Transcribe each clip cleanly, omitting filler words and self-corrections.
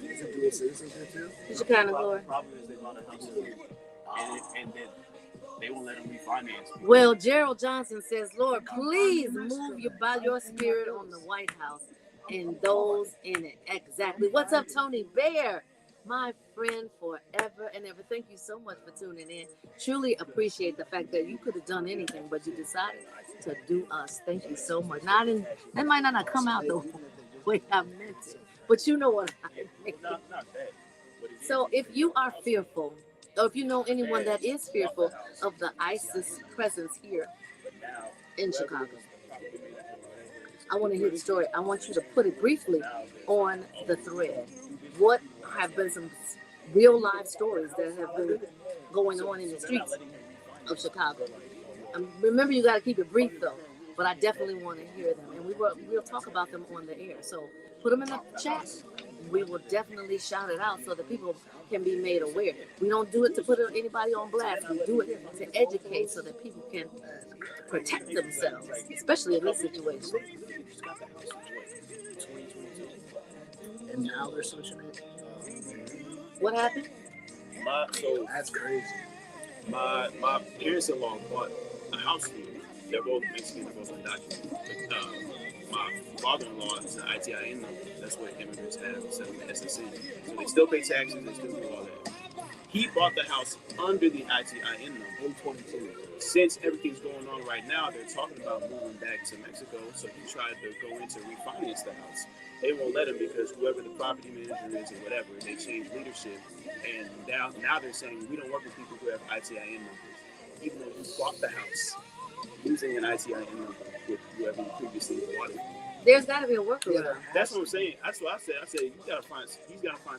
Is it dual citizenship too? It's your kind of glory. The problem is they bought a house here, and then they won't let them refinance. Well, Gerald Johnson says, Lord, please move by your spirit on the White House and those in it. Exactly. What's up, Tony Bear? My friend forever and ever. Thank you so much for tuning in. Truly appreciate the fact that you could have done anything, but you decided to do us. Thank you so much. Now, that might not come out the way I meant it, but you know what I mean. Not that. So if you are fearful, or if you know anyone that is fearful of the ISIS presence here in Chicago, I want to hear the story. I want you to put it briefly on the thread. What have been some real life stories that have been going on in the streets of Chicago? Remember, you got to keep it brief though, but I definitely want to hear them, and we'll talk about them on the air. So put them in the chat. We will definitely shout it out so that people can be made aware. We don't do it to put anybody on blast. We do it to educate so that people can protect themselves, especially in this situation. And now they're switching it. What happened? So that's crazy. My parents-in-law bought a house here. They're both Mexican, they're both undocumented. My father-in-law is an ITIN number. That's what immigrants have instead of the SSN. So they still pay taxes, they still do all that. He bought the house under the ITIN number in 22. Since everything's going on right now, they're talking about moving back to Mexico. So he tried to go in to refinance the house. They won't let him because whoever the property manager is or whatever, they changed leadership. And now they're saying we don't work with people who have ITIN numbers, even though he bought the house using an ITIN number with whoever he previously bought it. There's got to be a workaround. Yeah, that's what I'm saying. That's what I said. I said he's got to find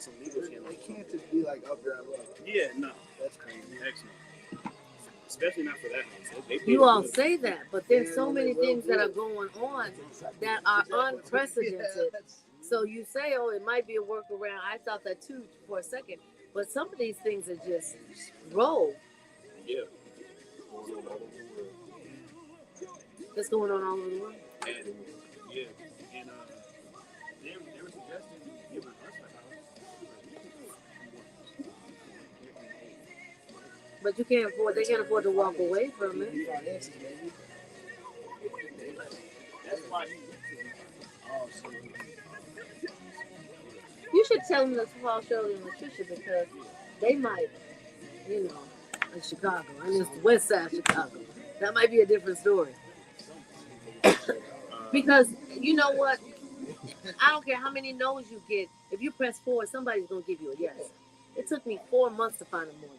some legal channel. They can't just be like up there and left. Yeah, no, That's crazy. excellent. Especially not for that house. You all say that, but there's so many things that are going on that are unprecedented. So you say, oh, it might be a workaround. I thought that too for a second. But some of these things are just roll. Yeah. That's going on all over the world. And yeah, and they were suggesting giving us the house. But you can't afford. They can't afford to walk away from it. That's why You should tell them that's Paul, Shirley, and Latricia because they might, in Chicago, and it's the west side of Chicago. That might be a different story. Because you know what? I don't care how many no's you get. If you press forward, somebody's going to give you a yes. It took me 4 months to find a morning.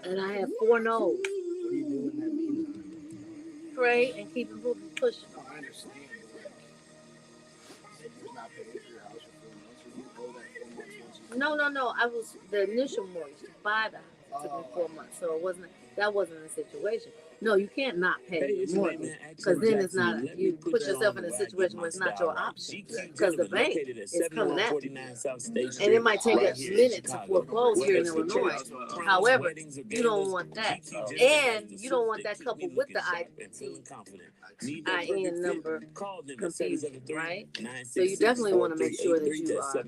And I had 4 no's. What do you do in that meantime? Pray and keep it pushing. Oh, I understand. You're not paying for your house for 4 months, or you owe that 4 months once you... No. I was the initial mortgage to buy the house. It took me 4 months. So that wasn't a situation. No, you can't not pay the mortgage because then it's not. You put yourself in a situation where it's not your option because the bank is coming at you, and it might take a minute to foreclose here in Illinois. However, you don't want that, and you don't want that coupled with the IN number confusion, right? So you definitely want to make sure that you are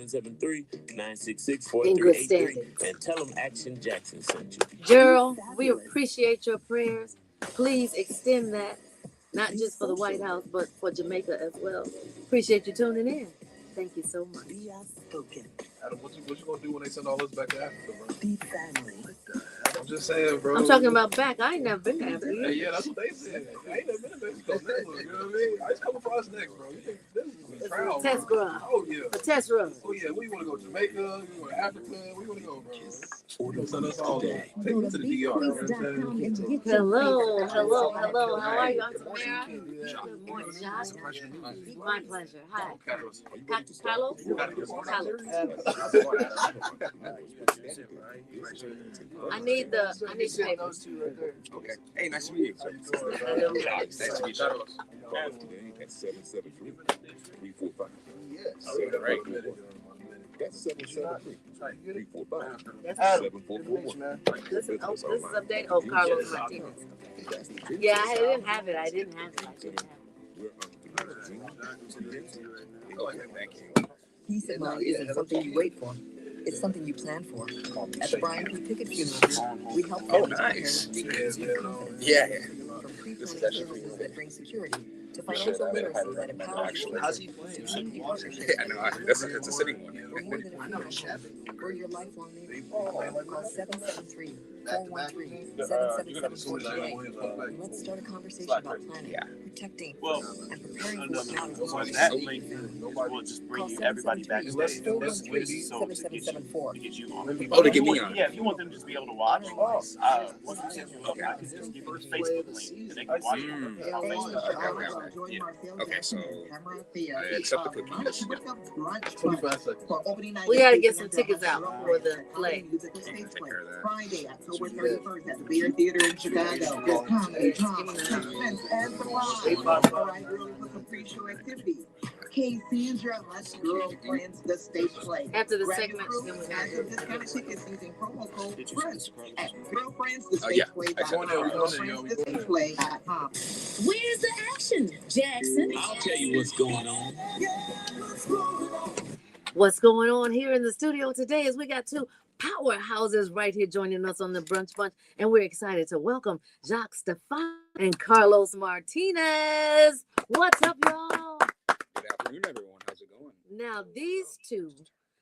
in good standing. And tell them Action Jackson sent you. Gerald, we appreciate your prayers. Please extend that, not just for the White House, but for Jamaica as well. Appreciate you tuning in. Thank you so much. Adam, what you gonna do when they send all us back to Africa, bro? I'm just saying, bro. I'm talking about back. I ain't never been to Africa. Hey, yeah, that's what they said. I ain't never been to Mexico. Never, you know what I mean? It's coming for us next, bro. You think this is a trial, test bro. run. Oh, yeah. A test run. Oh, yeah. Where you want to go? Jamaica? You want to Africa? Where you want to go, bro? Send us all. Take me to the DR. You know what I'm saying? Hello. How are you? I'm Tamara. Good morning, Josh. My pleasure. Hi. Carlos. I need the papers. Okay. Hey, nice to meet you. Nice to meet you. That's 773 345. Yes. Right. That's 773 345. 7441. This is update. Oh, Carlos Martinez. Yeah, I didn't have it. I didn't have it. Peace of mind isn't something you wait for. It's something you plan for. At the Brian P. Pickett funeral, we help Oh, families nice. prepare with grief and confidence. Yeah. From This is pre-planning actually services pretty that bring security to For sure, financial I would literacy highly that recommend it, empowers actually. How's he playing? community partnerships. Yeah, I know. It's a sitting one. For more than a funeral home, we're your lifelong neighbor. Call 773-413-7774 and let's start a conversation about planning, protecting, and preparing for what matters Well, most. that link will just bring Call you everybody backstage. 773-413-7774. To get you on. Oh, to get me on. Yeah, if you want them to just be able to watch, once you set you up, I can just give you the Facebook link and they can watch it on Facebook. Okay, so I accept the cookies. 25 seconds. We gotta get some tickets out for the play. Take care of that. Friday, October 31st at the Beer Theater in Chicago. There's comedy, drama, suspense, and surprise. Arrive early for some pre-show activities. Casey and your Let's Girlfriends, the stage play. After the Grab segment, your then we group gotta and do discount tickets using promo code Brunch at Girlfriends, the Oh, stage yeah. play. I said it. Girlfriends, the stage play.com. Where's the action, Jackson? I'll tell you what's going on. What's going on here in the studio today is we got two powerhouses right here joining us on the Brunch Bunch, and we're excited to welcome Jacques Stefan and Carlos Martinez. What's up, y'all? Good afternoon, everyone. How's it going? Now, these two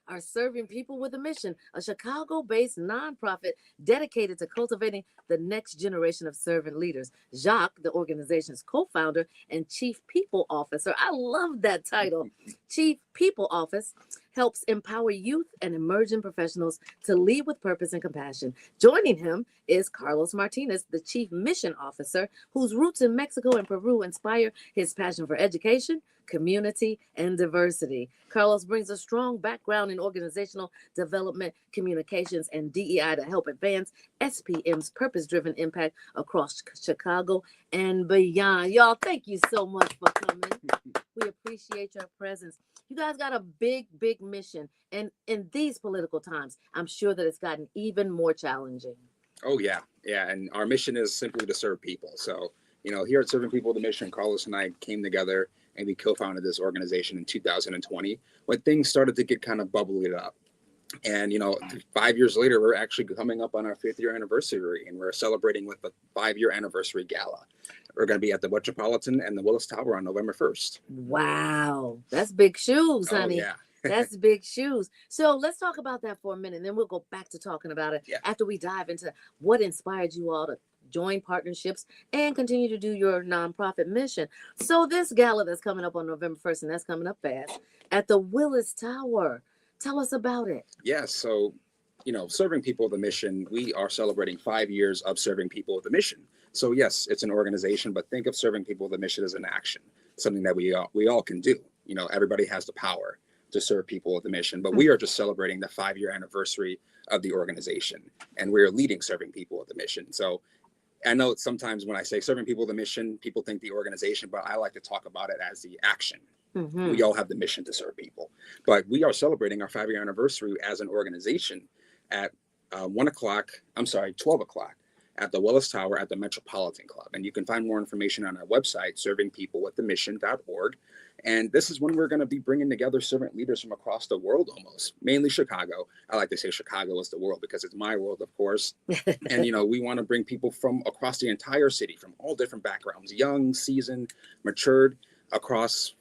are serving people with a mission, a Chicago-based nonprofit dedicated to cultivating the next generation of servant leaders. Jacques, the organization's co-founder and chief people officer, I love that title, chief people office, helps empower youth and emerging professionals to lead with purpose and compassion. Joining him is Carlos Martinez, the chief mission officer, whose roots in Mexico and Peru inspire his passion for education, community, and diversity. Carlos brings a strong background in organizational development, communications, and DEI to help advance SPM's purpose-driven impact across Chicago and beyond. Y'all, thank you so much for coming. We appreciate your presence. You guys got a big, big mission. And in these political times, I'm sure that it's gotten even more challenging. Oh, yeah. Yeah. And our mission is simply to serve people. So, here at Serving People with a Mission, Carlos and I came together and we co-founded this organization in 2020 when things started to get kind of bubbly up. And, 5 years later, we're actually coming up on our 5th year anniversary, and we're celebrating with the 5-year anniversary gala. We're going to be at the Metropolitan and the Willis Tower on November 1st. Wow. That's big shoes, honey. Oh, yeah. That's big shoes. So let's talk about that for a minute, and then we'll go back to talking about it after we dive into what inspired you all to join partnerships and continue to do your nonprofit mission. So this gala that's coming up on November 1st, and that's coming up fast, at the Willis Tower. Tell us about it. Yes. So, Serving People with a Mission, we are celebrating 5 years of serving people with a mission. So yes, it's an organization, but think of Serving People with a Mission as an action, something that we all can do. Everybody has the power to serve people with a mission, but we are just celebrating the 5-year anniversary of the organization, and we're leading Serving People with a Mission. So I know sometimes when I say Serving People with a Mission, people think the organization, but I like to talk about it as the action. Mm-hmm. We all have the mission to serve people, but we are celebrating our 5-year anniversary as an organization at 12 o'clock at the Willis Tower at the Metropolitan Club. And you can find more information on our website, servingpeoplewiththemission.org. And this is when we're going to be bringing together servant leaders from across the world, almost, mainly Chicago. I like to say Chicago is the world because it's my world, of course. And, we want to bring people from across the entire city, from all different backgrounds, young, seasoned, matured, across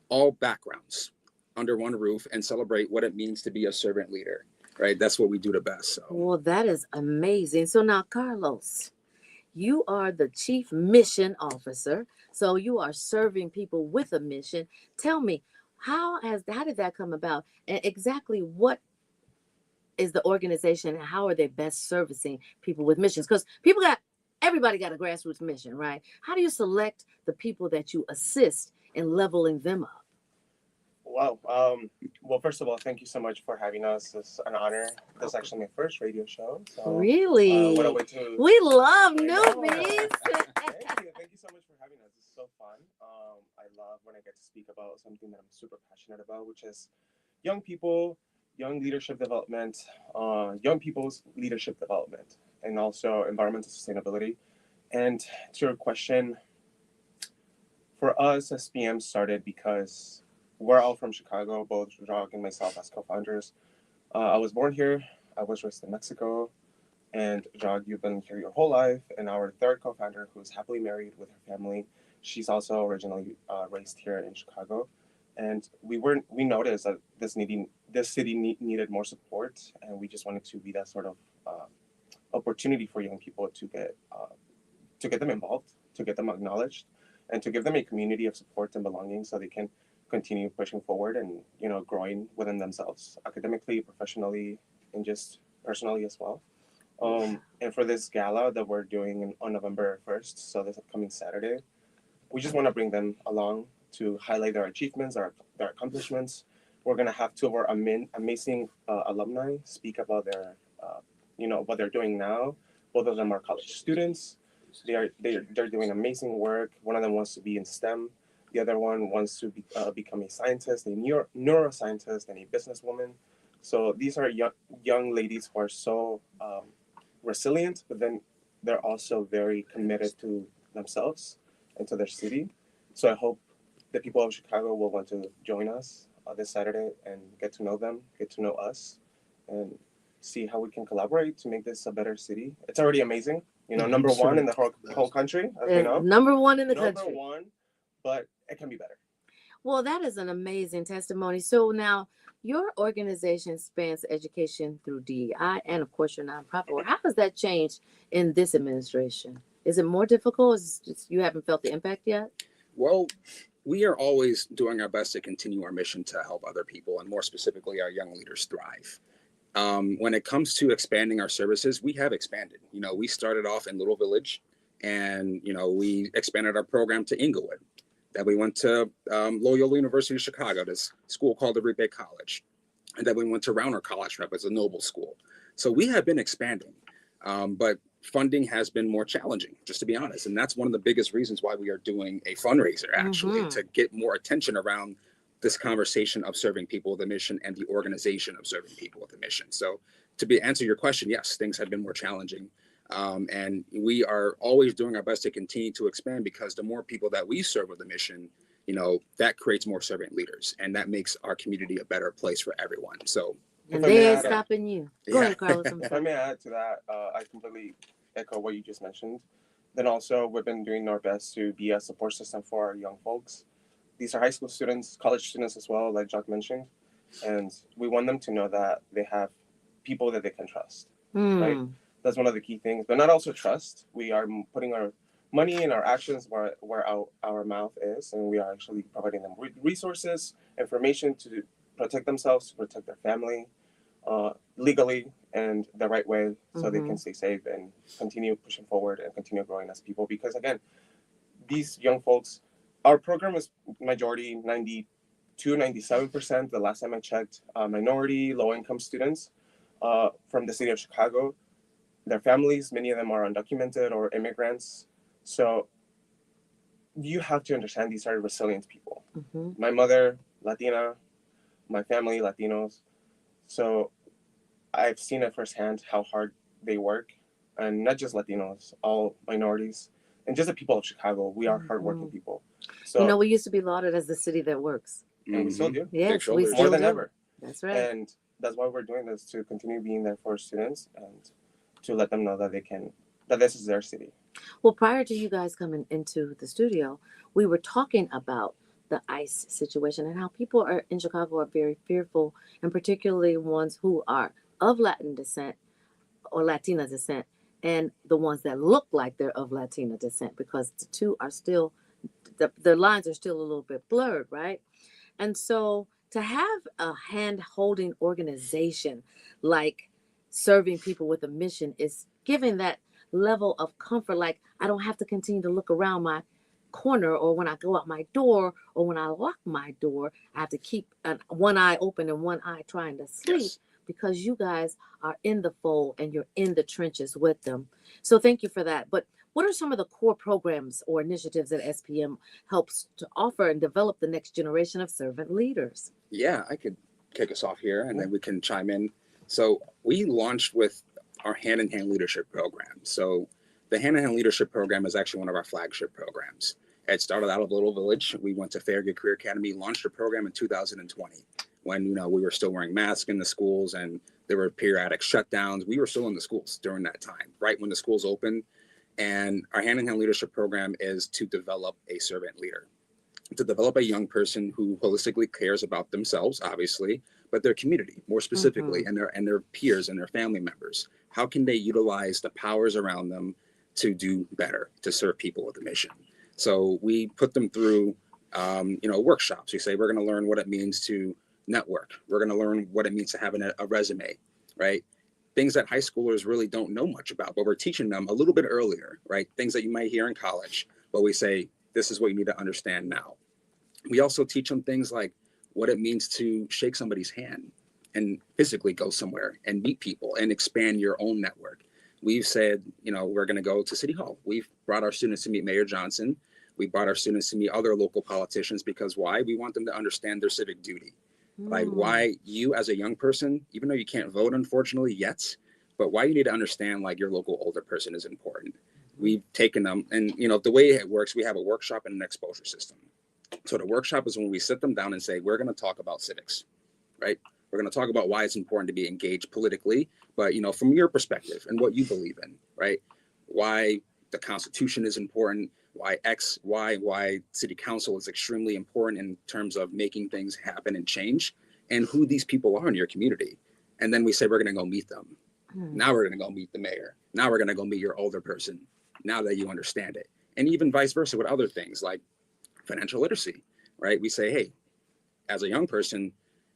all backgrounds under one roof, and celebrate what it means to be a servant leader, right? That's what we do the best. So. Well, that is amazing. So now, Carlos, you are the chief mission officer. So you are serving people with a mission. Tell me, how did that come about? And exactly what is the organization and how are they best servicing people with missions? Because everybody got a grassroots mission, right? How do you select the people that you assist in leveling them up? Wow. Well, first of all, thank you so much for having us. It's an honor. This is actually my first radio show. So, really? What a way to... We love newbies. Thank you so much for having us. It's so fun. I love when I get to speak about something that I'm super passionate about, which is young people, young leadership development, young people's leadership development, and also environmental sustainability. And to your question, for us, SPM started because we're all from Chicago, both Jacques and myself as co-founders. I was born here. I was raised in Mexico. And Jacques, you've been here your whole life. And our third co-founder, who's happily married with her family, she's also originally raised here in Chicago. And we noticed that this city needed more support, and we just wanted to be that sort of opportunity for young people to get them involved, to get them acknowledged, and to give them a community of support and belonging, so they can continue pushing forward and growing within themselves, academically, professionally, and just personally as well. And for this gala that we're doing on November 1st, so this upcoming Saturday, we just want to bring them along to highlight their achievements, their accomplishments. We're going to have two of our amazing alumni speak about their, what they're doing now. Both of them are college students. They're doing amazing work. One of them wants to be in STEM. The other one wants to become a scientist, a neuroscientist, and a businesswoman. So these are young ladies who are so resilient, but then they're also very committed to themselves and to their city. So I hope the people of Chicago will want to join us this Saturday and get to know them, get to know us, and see how we can collaborate to make this a better city. It's already amazing. Number one in the whole country, as we know. Number one in the Number country. one, but it can be better. Well, that is an amazing testimony. So now your organization spans education through DEI and, of course, your nonprofit. How does that change in this administration? Is it more difficult? Is it just you haven't felt the impact yet? Well, we are always doing our best to continue our mission to help other people, and more specifically, our young leaders thrive. When it comes to expanding our services, we have expanded. We started off in Little Village, and we expanded our program to Inglewood. Then we went to Loyola University of Chicago, this school called the Ripe College. And then we went to Rauner College Prep as a Noble School. So we have been expanding, but funding has been more challenging, just to be honest. And that's one of the biggest reasons why we are doing a fundraiser, actually, to get more attention around this conversation of serving people with a mission and the organization of serving people with a mission. So to answer your question, yes, things have been more challenging. And we are always doing our best to continue to expand, because the more people that we serve with a mission, that creates more servant leaders, and that makes our community a better place for everyone. So, and they ain't stopping you. Go ahead, Carlos. If I may add to that, I completely echo what you just mentioned. Then also, we've been doing our best to be a support system for our young folks. These are high school students, college students as well, like Jacques mentioned. And we want them to know that they have people that they can trust, right? That's one of the key things, but not also trust. We are putting our money and our actions where our mouth is, and we are actually providing them resources, information to protect themselves, to protect their family, legally and the right way, so they can stay safe and continue pushing forward and continue growing as people. Because again, these young folks, our program is majority 97%. The last time I checked, minority, low-income students from the city of Chicago. Their families, many of them are undocumented or immigrants. So you have to understand these are resilient people. My mother, Latina, my family, Latinos. So I've seen it firsthand how hard they work, and not just Latinos, all minorities, and just the people of Chicago. We are hardworking people. So we used to be lauded as the city that works. And we still do. Yes, we still more than do. ever. That's right. And that's why we're doing this, to continue being there for students and to let them know that that this is their city. Well, prior to you guys coming into the studio, we were talking about the ICE situation and how people in Chicago are very fearful, and particularly ones who are of Latin descent or Latina descent, and the ones that look like they're of Latina descent, because the two are still, the lines are still a little bit blurred, right? And so to have a hand-holding organization like serving people with a mission is giving that level of comfort. Like, I don't have to continue to look around my corner, or when I go out my door, or when I lock my door, I have to keep one eye open and one eye trying to sleep, because you guys are in the fold and you're in the trenches with them. So thank you for that. But what are some of the core programs or initiatives that SPM helps to offer and develop the next generation of servant leaders? Yeah, I could kick us off here, and then we can chime in. So we launched with our hand-in-hand leadership program. So the hand-in-hand leadership program is actually one of our flagship programs. It started out of a little village. We went to Fairgate Career Academy, launched a program in 2020 when, you know, we were still wearing masks in the schools and there were periodic shutdowns. We were still in the schools during that time, right when the schools opened. And our Hand in Hand Leadership Program is to develop a servant leader, to develop a young person who holistically cares about themselves, obviously, but their community more specifically, and their peers and their family members. How can they utilize the powers around them to do better, to serve people with a mission? So we put them through, workshops. We say we're going to learn what it means to network. We're going to learn what it means to have a resume, right? Things that high schoolers really don't know much about, but we're teaching them a little bit earlier, right? Things that you might hear in college, but we say, this is what you need to understand now. We also teach them things like what it means to shake somebody's hand and physically go somewhere and meet people and expand your own network. We've said, we're going to go to City Hall. We've brought our students to meet Mayor Johnson. We brought our students to meet other local politicians because why? We want them to understand their civic duty. Like why you as a young person, even though you can't vote, unfortunately, yet, but why you need to understand like your local older person is important. We've taken them and, the way it works, we have a workshop and an exposure system. So the workshop is when we sit them down and say, we're going to talk about civics, right? We're going to talk about why it's important to be engaged politically, but, from your perspective and what you believe in, right? Why the Constitution is important, why city council is extremely important in terms of making things happen and change, and who these people are in your community. And then we say, we're going to go meet them. Now we're going to go meet the mayor. Now we're going to go meet your older person, now that you understand it. And even vice versa with other things like financial literacy, right? We say, hey, as a young person,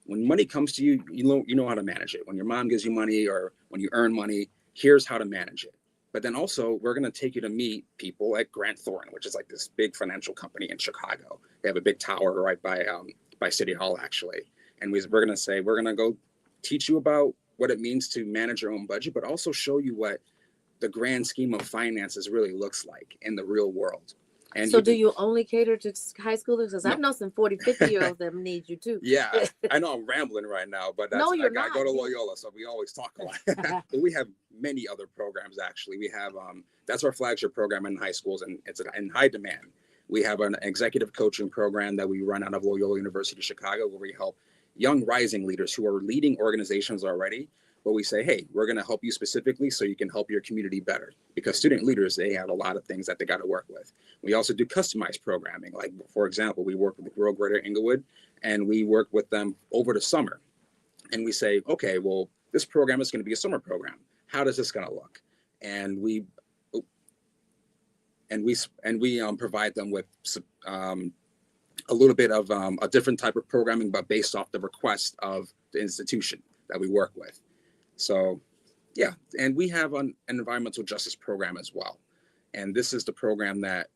when money comes to you, you know how to manage it. When your mom gives you money or when you earn money, here's how to manage it. But then also, we're going to take you to meet people like Grant Thornton, which is like this big financial company in Chicago. They have a big tower right by City Hall, actually. And we're going to say, we're going to go teach you about what it means to manage your own budget, but also show you what the grand scheme of finances really looks like in the real world. And so do you only cater to high schoolers? Because I know some 40, 50-year-olds that need you too. Yeah, I know I'm rambling right now, but that's, no, you're I not. go to Loyola, so we always talk a lot. But we have many other programs, actually. We have, that's our flagship program in high schools, and it's in high demand. We have an executive coaching program that we run out of Loyola University, Chicago, where we help young rising leaders who are leading organizations already. But we say, hey, we're going to help you specifically so you can help your community better. Because student leaders, they have a lot of things that they got to work with. We also do customized programming. Like, for example, we work with Rural Greater Englewood, and we work with them over the summer. And we say, okay, well, this program is going to be a summer program. How does this going to look? And we provide them with a little bit of a different type of programming, but based off the request of the institution that we work with. So, yeah, and we have an environmental justice program as well. And this is the program that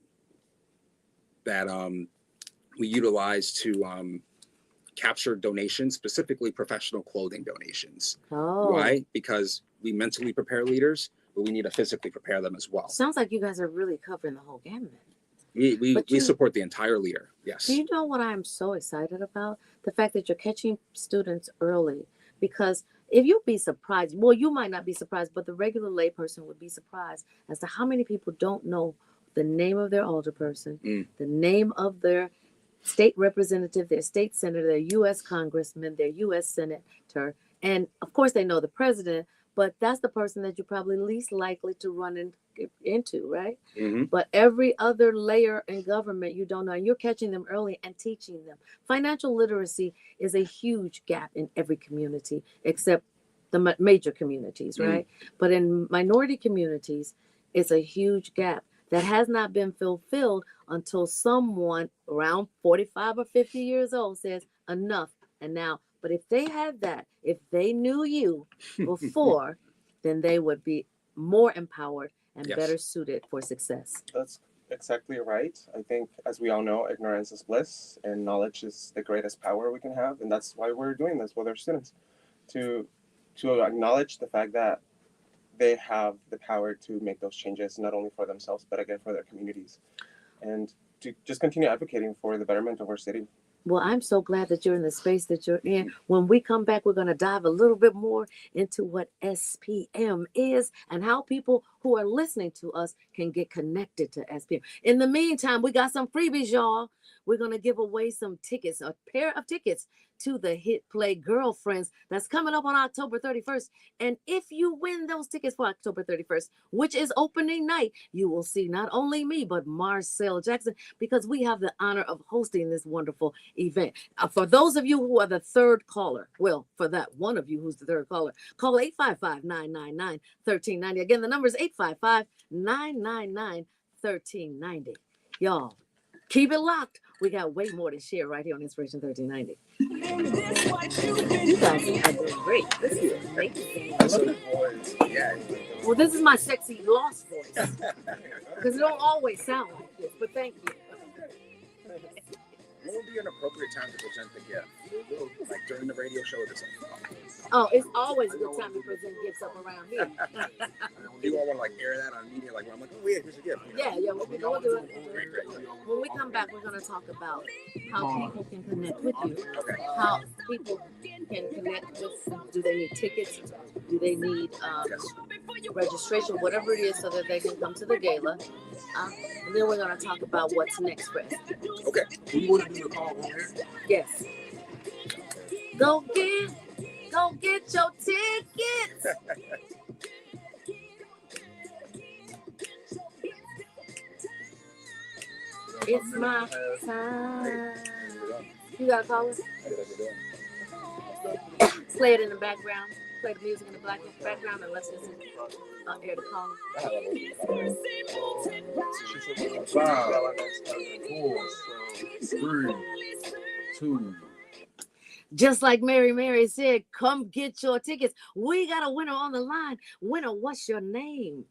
we utilize to capture donations, specifically professional clothing donations. Oh. Why? Because we mentally prepare leaders, but we need to physically prepare them as well. Sounds like you guys are really covering the whole gamut. We support the entire leader, yes. Do you know what I'm so excited about? The fact that you're catching students early. Because if you'd be surprised, well, you might not be surprised, but the regular layperson would be surprised as to how many people don't know the name of their alderperson, the name of their state representative, their state senator, their U.S. congressman, their U.S. senator. And of course, they know the president, but that's the person that you're probably least likely to run into, right? Mm-hmm. But every other layer in government, you don't know. And you're catching them early and teaching them. Financial literacy is a huge gap in every community, except the major communities, right? But in minority communities, it's a huge gap that has not been fulfilled until someone around 45 or 50 years old says, enough. And now, but if they had that, if they knew you before, then they would be more empowered and better suited for success. That's exactly right. I think, as we all know, ignorance is bliss, and knowledge is the greatest power we can have. And that's why we're doing this with our students, to acknowledge the fact that they have the power to make those changes, not only for themselves, but again, for their communities. And to just continue advocating for the betterment of our city. Well, I'm so glad that you're in the space that you're in. When we come back, we're going to dive a little bit more into what SPM is and how people who who are listening to us can get connected to SPM. In the meantime, we got some freebies, y'all. We're going to give away some tickets, a pair of tickets to the hit play Girlfriends that's coming up on October 31st. And if you win those tickets for October 31st, which is opening night, you will see not only me, but Marcel Jackson, because we have the honor of hosting this wonderful event. For those of you who are the third caller, well, for that one of you who's the third caller, call 855-999-1390. Again, the number is 855-999-1390. Y'all, keep it locked. We got way more to share right here on Inspiration 1390. You guys are doing great. This is amazing. I love your voice. Yeah. Well, this is my sexy lost voice. Because it don't always sound like this, but thank you. What would be an appropriate time to present the gift? Like during the radio show or something? Oh, it's always a good time to present gifts up around here. Do you all want to like air that on media? Like, when I'm like, oh, yeah, here's a gift. Yeah, we'll do it. When we come back, we're going to talk about how people can connect with you. Okay. How people can connect with, do they need tickets? Do they need registration? Whatever it is, so that they can come to the gala. And then we're going to talk about what's next for us. Okay. Do you want to do the call on air? Yes. Go get your tickets. It's my time. You got to call it? Play it in the background. Play the music in the background, and let's just air the call. 5, 4, 3, 2. Just like Mary said, come get your tickets. We got a winner on the line. Winner, what's your name?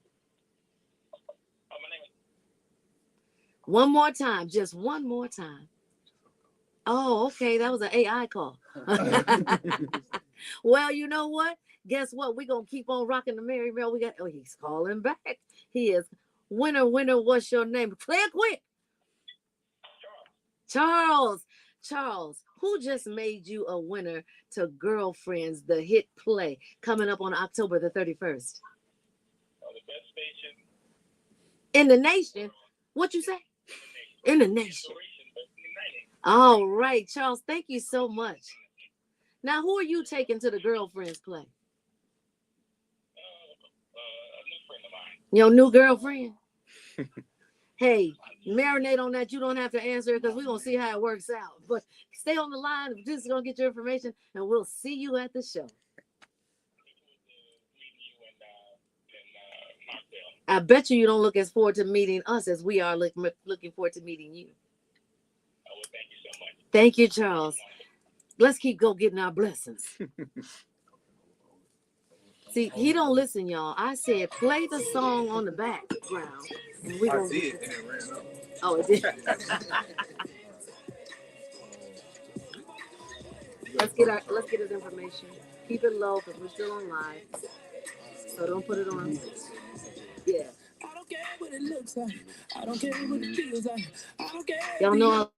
One more time, just one more time. Oh, okay, that was an AI call. Well, you know what? Guess what? We're going to keep on rocking the Mary Mel. He's calling back. He is. Winner, what's your name? Clear quick. Charles, who just made you a winner to Girlfriends, the hit play, coming up on October the 31st? The best station in the nation. What you say? In the nation. All right, Charles, thank you so much. Now, who are you taking to the Girlfriends play? A new friend of mine. Your new girlfriend? Hey, marinate on that. You don't have to answer it because we're going to see how it works out. But stay on the line. The producer's going to get your information, and we'll see you at the show. I bet you don't look as forward to meeting us as we are looking forward to meeting you. Oh, well, thank you so much. Thank you, Charles. Let's keep getting our blessings. See, he don't listen, y'all. I said play the song on the background. And we I did, and it ran up. Oh, it did. Let's get his information. Keep it low because we're still on live. So don't put it on. Yeah. I don't care what it looks like. I don't care what it feels like. I don't care. Y'all know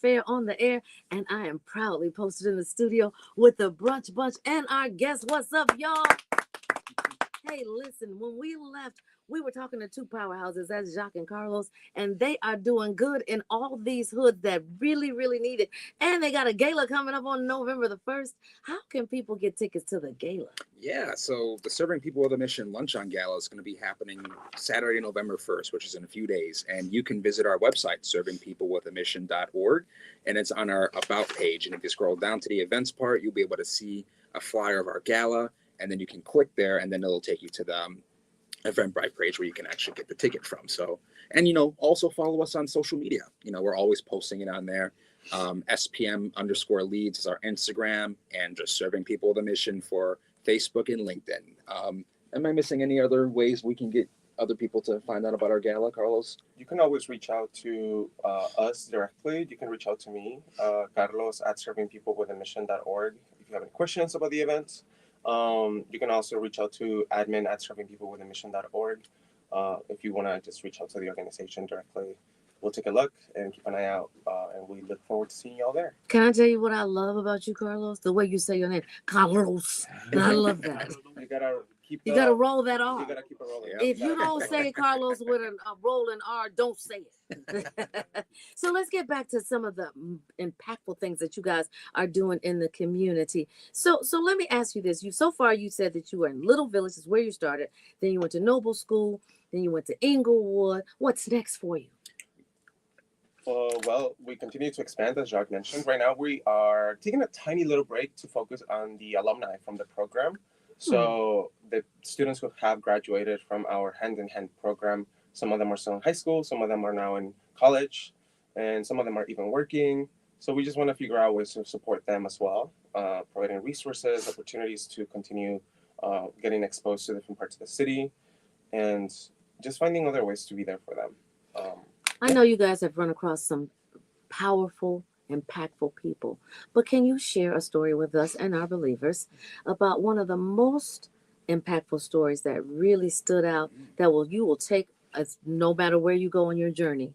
affair on the air, and I am proudly posted in the studio with the Brunch Bunch and our guest. What's up, y'all? Hey, listen, when we left, we were talking to two powerhouses, that's Jacques and Carlos, and they are doing good in all these hoods that really, really need it. And they got a gala coming up on November the 1st. How can people get tickets to the gala? Yeah, so the Serving People with a Mission Luncheon Gala is going to be happening Saturday, November 1st, which is in a few days. And you can visit our website, servingpeoplewithamission.org, and it's on our About page. And if you scroll down to the events part, you'll be able to see a flyer of our gala, and then you can click there, and then it'll take you to the Eventbrite page where you can actually get the ticket from. So, and also follow us on social media. We're always posting it on there. SPM_leads is our Instagram, and just Serving People with a Mission for Facebook and LinkedIn. Am I missing any other ways we can get other people to find out about our gala, Carlos? You can always reach out to us directly. You can reach out to me, Carlos at servingpeoplewithamission.org, if you have any questions about the event. You can also reach out to admin at servingpeoplewithamission.org. If you want to just reach out to the organization directly, we'll take a look and keep an eye out. And we look forward to seeing y'all there. Can I tell you what I love about you, Carlos? The way you say your name, Carlos. I love that. You gotta roll that R. You gotta keep it rolling. If you don't say Carlos with a rolling R, don't say it. So let's get back to some of the impactful things that you guys are doing in the community. So let me ask you this. So far you said that you were in Little Village, is where you started. Then you went to Noble School. Then you went to Inglewood. What's next for you? Well, we continue to expand, as Jacques mentioned. Right now, we are taking a tiny little break to focus on the alumni from the program. So the students who have graduated from our hand-in-hand program, some of them are still in high school, some of them are now in college, and some of them are even working. So we just want to figure out ways to support them as well, providing resources, opportunities to continue getting exposed to different parts of the city, and just finding other ways to be there for them. I know you guys have run across some powerful, impactful people, but can you share a story with us and our believers about one of the most impactful stories that really stood out that you will take as no matter where you go on your journey?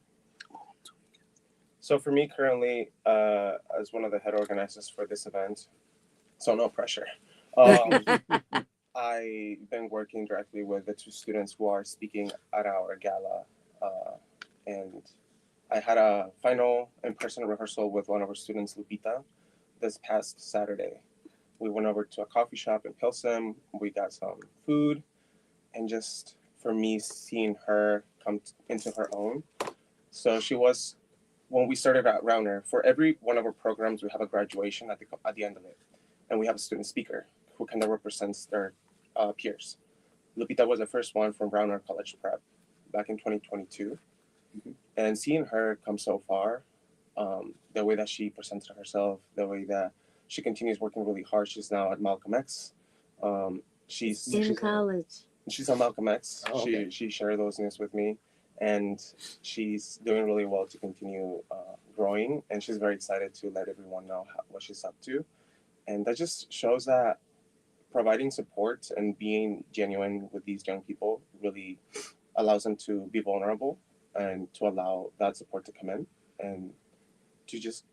So for me currently, as one of the head organizers for this event, so no pressure. I've been working directly with the two students who are speaking at our gala, and I had a final in-person rehearsal with one of our students, Lupita, this past Saturday. We went over to a coffee shop in Pilsen. We got some food, and just for me, seeing her come into her own. So she was, when we started at Rauner, for every one of our programs, we have a graduation at the end of it, and we have a student speaker who kind of represents their peers. Lupita was the first one from Rauner College Prep back in 2022. And seeing her come so far, the way that she presented herself, the way that she continues working really hard. She's now at Malcolm X. She's in college. She's at Malcolm X. Oh, okay. She shared those news with me, and she's doing really well to continue growing. And she's very excited to let everyone know what she's up to. And that just shows that providing support and being genuine with these young people really allows them to be vulnerable and to allow that support to come in and to just,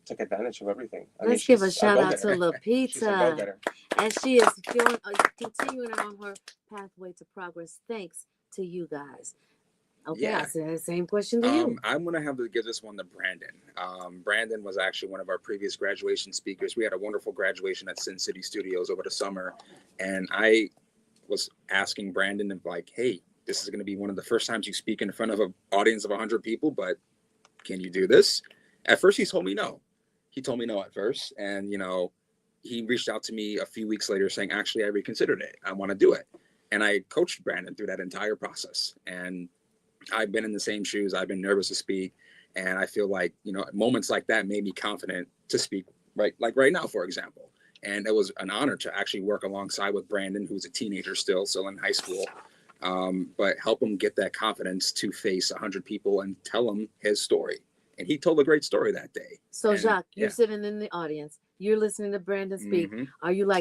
take advantage of everything. Let's give a shout out to She's a Lupita go-getter. as she is continuing on her pathway to progress. Thanks to you guys. Okay, Yeah. I said the same question to you. I'm going to have to give this one to Brandon. Brandon was actually one of our previous graduation speakers. We had a wonderful graduation at Sin City Studios over the summer. And I was asking Brandon, hey, this is going to be one of the first times you speak in front of an audience of 100 people, but can you do this? At first, he told me no. He told me no at first. And, he reached out to me a few weeks later saying, actually, I reconsidered it. I want to do it. And I coached Brandon through that entire process. And I've been in the same shoes. I've been nervous to speak. And I feel like, moments like that made me confident to speak, right now, for example. And it was an honor to actually work alongside with Brandon, who's a teenager still in high school. But help him get that confidence to face 100 people and tell them his story. And he told a great story that day. So, Jacques, you're sitting in the audience. You're listening to Brandon speak. Mm-hmm. Are you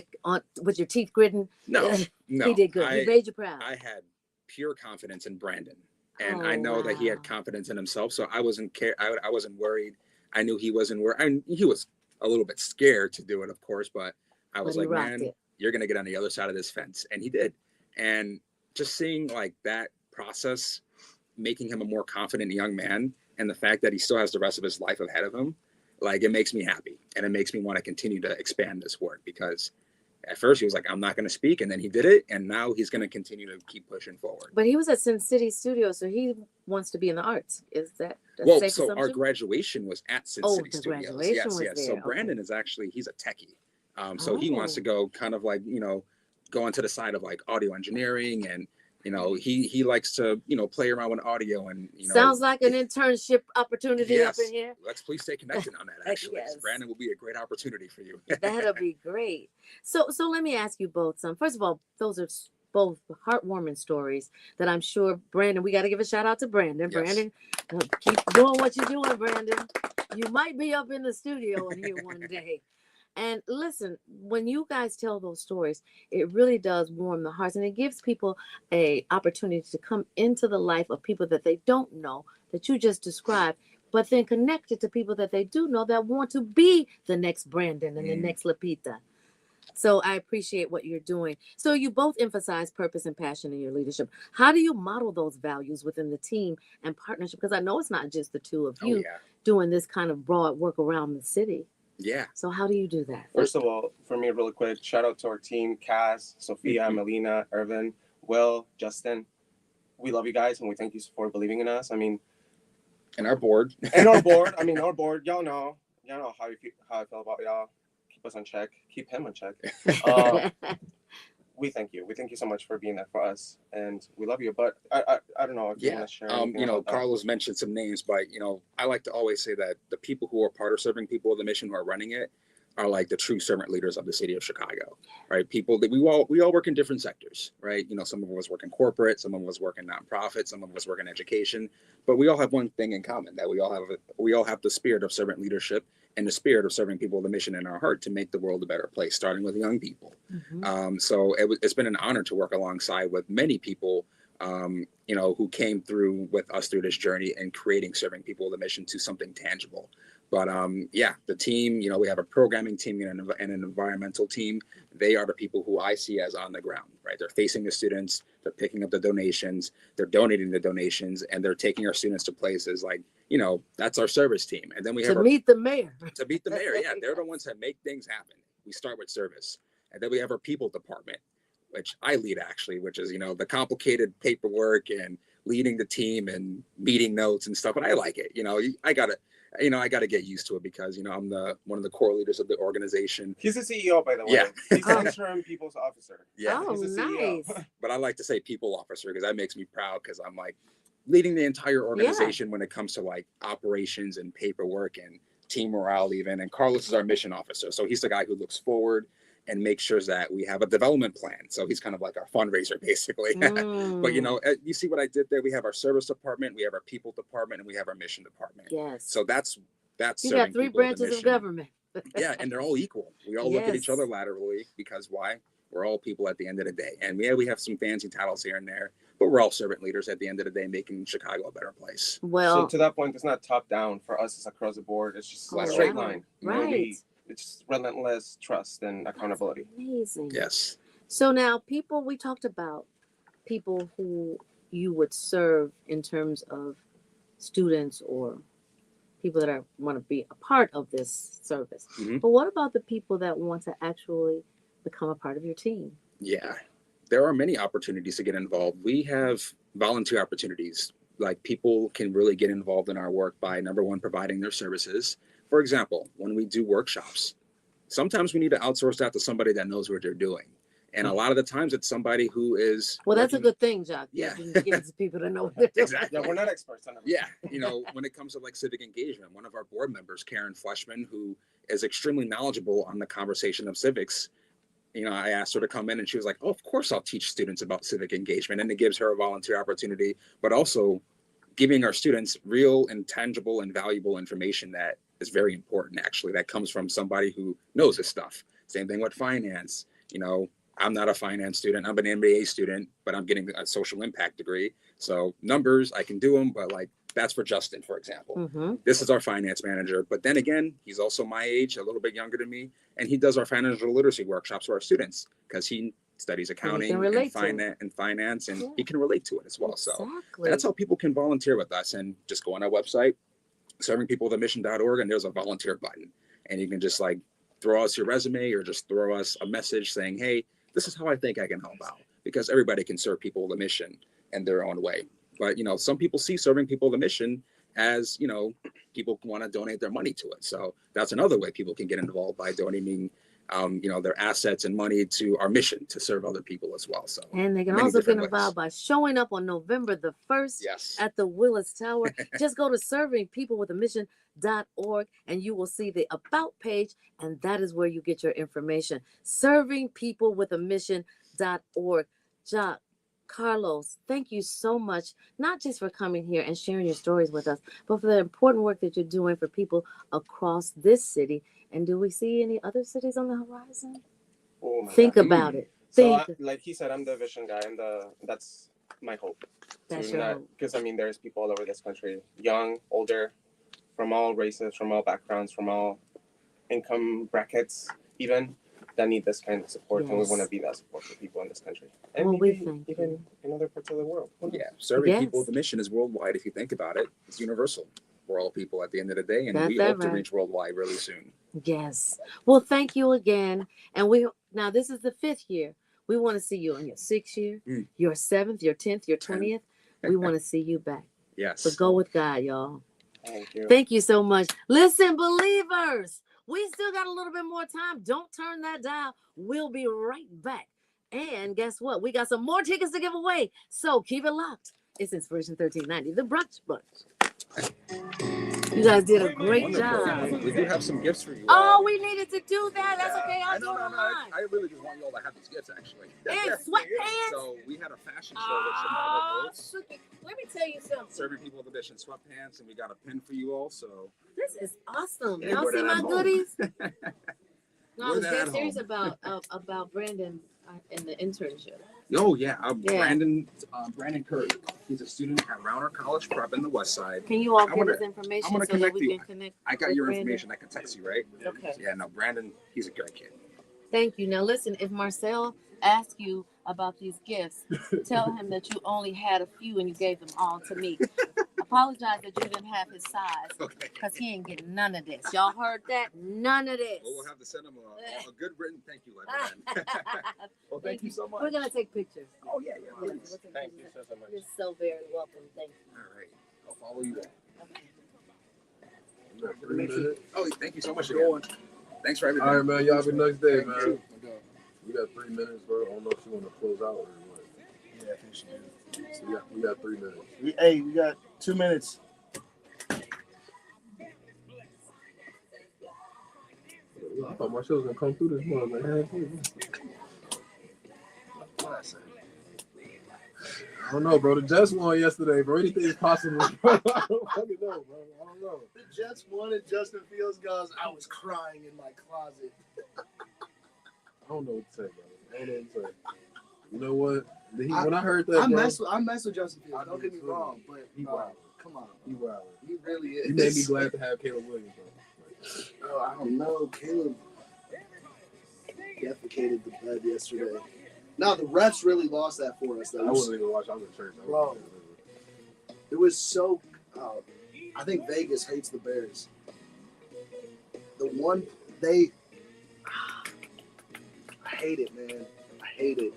with your teeth gritting? No. He did good. He made you proud. I had pure confidence in Brandon. And I know that he had confidence in himself. So I wasn't worried. I knew he wasn't where, and he was a little bit scared to do it, of course, but I was But he like, rocked man, it. you're going to get on the other side of this fence. And he did. And just seeing like that process, making him a more confident young man, and the fact that he still has the rest of his life ahead of him, like it makes me happy. And it makes me want to continue to expand this work, because at first he was like, I'm not going to speak. And then he did it. And now he's going to continue to keep pushing forward. But he was at Sin City Studios, so he wants to be in the arts. Is that a Well, safe so our assumption? graduation was at Sin Oh, City the Studios. graduation Yes, was yes. there. So Okay. Brandon is actually, he's a techie. So he wants to go kind of like, you know, go into the side of like audio engineering, and, you know, he likes to, you know, play around with audio, and, you know. Sounds like an internship opportunity Yes. up in here. Let's please stay connected on that, actually. Yes. Brandon will be a great opportunity for you. That'll be great. So let me ask you both some. First of all, those are both heartwarming stories that I'm sure Brandon, we got to give a shout out to Brandon. Yes. Brandon, keep doing what you're doing, Brandon. You might be up in the studio in here one day. And listen, when you guys tell those stories, it really does warm the hearts, and it gives people a opportunity to come into the life of people that they don't know, that you just described, but then connect it to people that they do know that want to be the next Brandon and the next Lapita. So I appreciate what you're doing. So you both emphasize purpose and passion in your leadership. How do you model those values within the team and partnership? Because I know it's not just the two of you doing this kind of broad work around the city. Yeah. So how do you do that? First of all, for me, really quick, shout out to our team, Cass, Sophia, Melina, Irvin, Will, Justin. We love you guys, and we thank you for believing in us. I mean, and our board. Our board. Y'all know how I feel about y'all. Keep us on check. Keep him on check. We thank you. We thank you so much for being there for us, and we love you. But I don't know if you want to share anything you know, about that. Carlos mentioned some names, but you know, I like to always say that the people who are part of serving people of the mission, who are running it, are like the true servant leaders of the city of Chicago, right? People that we all work in different sectors, right? You know, some of us work in corporate, some of us work in nonprofit, some of us work in education, but we all have one thing in common, that we all have the spirit of servant leadership and the spirit of serving people of the mission in our heart to make the world a better place, starting with young people. So it's been an honor to work alongside with many people, you know, who came through with us through this journey and creating serving people of the mission to something tangible. But yeah, the team, you know, we have a programming team and an environmental team. They are the people who I see as on the ground, right? They're facing the students, they're picking up the donations, they're donating the donations, and they're taking our students to places like, you know, that's our service team. And then we have to meet the mayor. To meet the mayor, yeah. They're the ones that make things happen. We start with service. And then we have our people department, which I lead actually, which is, you know, the complicated paperwork and leading the team and meeting notes and stuff. But I like it. You know, I gotta get used to it, because, you know, I'm one of the core leaders of the organization. He's the CEO, by the way. Yeah. He's the interim people's officer. Yeah. Oh, He's the nice. CEO. But I like to say people officer, because that makes me proud, because I'm like leading the entire organization when it comes to like operations and paperwork and team morale even. And Carlos is our mission officer. So he's the guy who looks forward and make sure that we have a development plan. So he's kind of like our fundraiser, basically. But, you know, you see what I did there? We have our service department, we have our people department, and we have our mission department. Yes. So that's You got 3 branches of government. Yeah, and they're all equal. We all look at each other laterally, because why? We're all people at the end of the day. And yeah, we have some fancy titles here and there, but we're all servant leaders at the end of the day, making Chicago a better place. Well, so to that point, it's not top down. For us, it's across the board. It's just a straight line. You know, it's relentless trust and accountability. That's amazing. Yes. So now we talked about people who you would serve in terms of students or people that want to be a part of this service. But what about the people that want to actually become a part of your team? Yeah, there are many opportunities to get involved. We have volunteer opportunities. Like, people can really get involved in our work by, number one, providing their services. For example, when we do workshops, sometimes we need to outsource that to somebody that knows what they're doing. And a lot of the times it's somebody who is that's a good thing, Jock. Yeah. Gives people to know what they're doing. Exactly. Yeah, we're not experts on it. Yeah, you know, when it comes to like civic engagement, one of our board members, Karen Fleshman, who is extremely knowledgeable on the conversation of civics, you know, I asked her to come in, and she was like, oh, of course I'll teach students about civic engagement. And it gives her a volunteer opportunity, but also giving our students real and tangible and valuable information that is very important, actually, that comes from somebody who knows this stuff. Same thing with finance. You know, I'm not a finance student. I'm an MBA student, but I'm getting a social impact degree. So numbers, I can do them, but like That's for Justin, for example. Mm-hmm. This is our finance manager. But then again, he's also my age, a little bit younger than me. And he does our financial literacy workshops for our students because he studies accounting and finance, and he can relate to it as well. Exactly. So that's how people can volunteer with us. And just go on our website, servingpeoplewithamission.org, and there's a volunteer button. And you can just like throw us your resume or just throw us a message saying, hey, this is how I think I can help out. Because everybody can serve people with a mission in their own way. But, you know, some people see serving people with a mission as, you know, people want to donate their money to it. So that's another way people can get involved by donating, you know, their assets and money to our mission to serve other people as well. So, and they can also get involved by showing up on November the 1st at the Willis Tower. Just go to servingpeoplewithamission.org and you will see the About page, and that is where you get your information. Servingpeoplewithamission.org. Jacques, Carlos, thank you so much, not just for coming here and sharing your stories with us, but for the important work that you're doing for people across this city. And do we see any other cities on the horizon? Oh my Think God. about it. So, like he said, I'm the vision guy, and that's my hope. That's your hope. Because I mean, there's people all over this country, young, older, from all races, from all backgrounds, from all income brackets, even, that need this kind of support, and we want to be that support for people in this country, and maybe even in other parts of the world. Yeah, serving people with a mission is worldwide. If you think about it, it's universal. We're all people at the end of the day, and we hope to reach worldwide really soon. Yes. Well, thank you again. And now this is the 5th year. We want to see you in your 6th year, your 7th, your 10th, your 20th. We want to see you back. Yes. So go with God, y'all. Thank you. Thank you so much. Listen, believers, we still got a little bit more time. Don't turn that dial. We'll be right back. And guess what? We got some more tickets to give away. So keep it locked. It's Inspiration 1390, the Brunch. You guys did a great job. We do have some gifts for you. Oh, we needed to do that. That's okay. I'll do it online. I really just want you all to have these gifts, actually. And sweatpants. So we had a fashion show with some models. Let me tell you something. Serving people with a mission sweatpants, and we got a pin for you all. So this is awesome. Y'all see my goodies? No, I was dead serious about Brandon and the internship. Oh yeah, Brandon Curry. He's a student at Rauner College Prep in the West Side. Can you all get his information so that we can connect? I got your information. I can text you, right? Okay. Yeah, no, Brandon, he's a great kid. Thank you. Now listen, if Marcel asks you about these gifts, tell him that you only had a few and you gave them all to me. Apologize that you didn't have his size, because he ain't getting none of this. Y'all heard that? None of this. Well, we'll have to send him a good written thank you letter. Well, thank you so much. We're gonna take pictures. Oh yeah. Thank you so much. You're so very welcome. Thank you. All right, I'll follow you there. Okay. Oh, thank you so much again. Thanks for everything. All right, man. Y'all have a nice day, man. We got 3 minutes, bro. I don't know if you want to close out or what. Yeah, I think she did. So we got 3 minutes. We got 2 minutes. I thought my show was gonna come through this month, man. I don't know, bro. The Jets won yesterday, bro. Anything is possible, bro. I don't fucking know, bro. I don't know. The Jets won and Justin Fields goes, I was crying in my closet. I don't know what to say, bro. I don't know what to say. You know what? When I heard that, I mess with Justin Fields. Don't get me wrong, but come on. He wild. He really is. He made me glad to have Caleb Williams, bro. Oh, I don't know. Caleb defecated the bed yesterday. No, the refs really lost that for us. I wasn't even watching. I was in church. Bro, it was so. I think Vegas hates the Bears. I hate it, man. I hate it.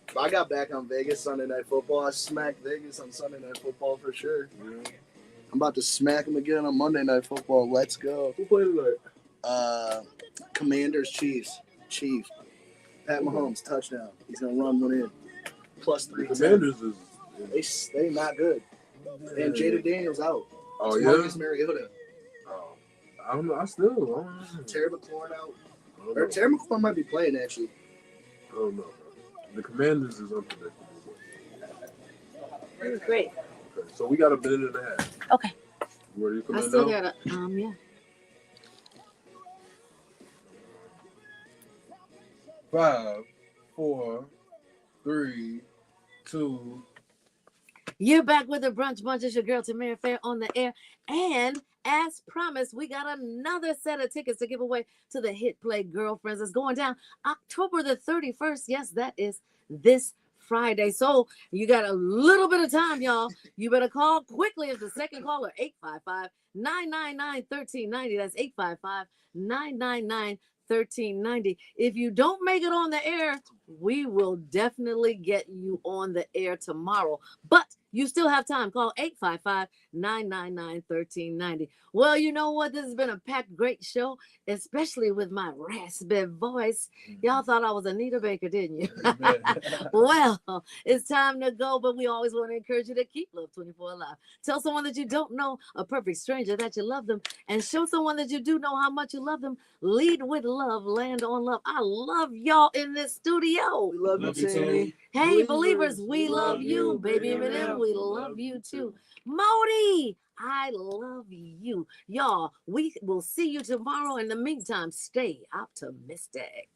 If I got back on Vegas Sunday Night Football, I smacked Vegas on Sunday Night Football for sure. Yeah. I'm about to smack them again on Monday Night Football. Let's go. Who played tonight? Commanders, Chiefs. Pat Mahomes, touchdown. He's going to run one in. Plus 310. Commanders is... They not good. And Jada Daniels out. Oh, it's yeah? Marcus Mariota. Oh. I don't know. I don't know. Terry McLaurin out. Or Terry McLaurin might be playing, actually. I don't know, bro. The Commanders is unpredictable. Great. Okay, so we got a minute and a half. Okay. Where you coming I still down? got yeah. 5, 4, 3, 2. You're back with the Brunch Bunch. It's your girl Tamara Fair on the air. And as promised, we got another set of tickets to give away to the hit play Girlfriends. It's going down October the 31st. Yes, that is this Friday. So you got a little bit of time, y'all. You better call quickly as the second caller, 855-999-1390. That's 855-999-1390. If you don't make it on the air, we will definitely get you on the air tomorrow. But you still have time. Call 855-999-1390. Well, you know what? This has been a packed, great show, especially with my raspy voice. Y'all thought I was Anita Baker, didn't you? Well, it's time to go, but we always want to encourage you to keep Love 24 alive. Tell someone that you don't know, a perfect stranger, that you love them, and show someone that you do know how much you love them. Lead with love, land on love. I love y'all in this studio. We love you, Tammy. Hey, believers, we love you. Baby Eminem, we love you too. Modi, I love you. Y'all, we will see you tomorrow. In the meantime, stay optimistic.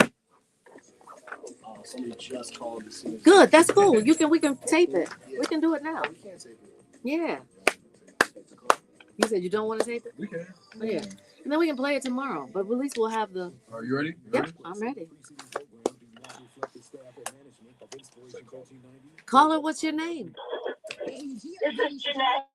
Somebody just called to see. Good, that's cool. We can tape it. We can do it now. We can't take it. Yeah. You said you don't want to tape it? We can. Oh, yeah. And then we can play it tomorrow. But at least we'll have the. Are you ready? Yep, I'm ready. Caller, what's your name? Is it Jeanette?